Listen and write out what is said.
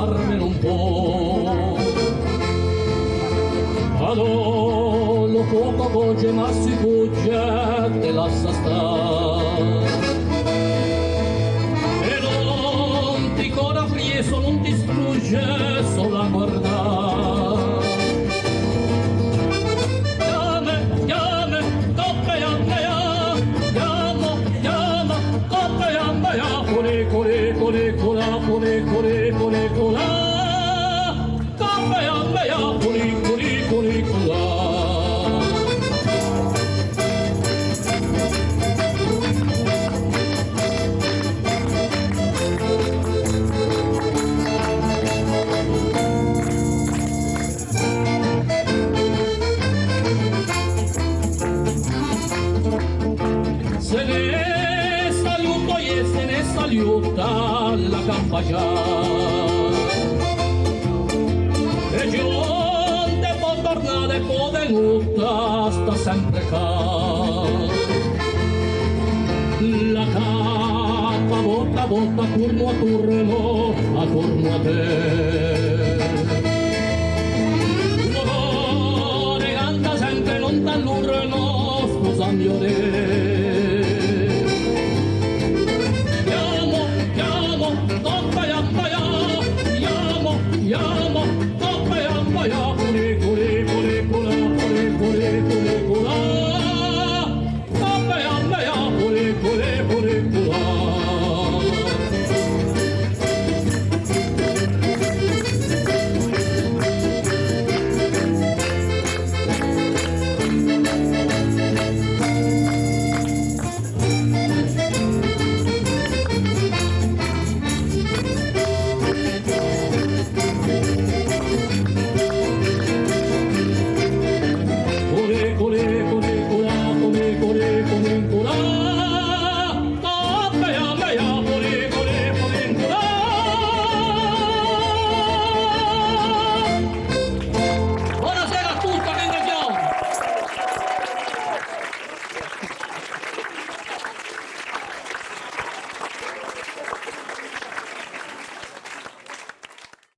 farmelo un po'. Allora, lo poco voce ma si fugge, te lascia stare. E non ti cora frieso, non ti strugge, solo a guardare. Se ne saluto e se ne saluta la campagna. E giunte può tornare, può venuta, sta sempre qua. La capa volta a volta, turno a turno, a turno a te.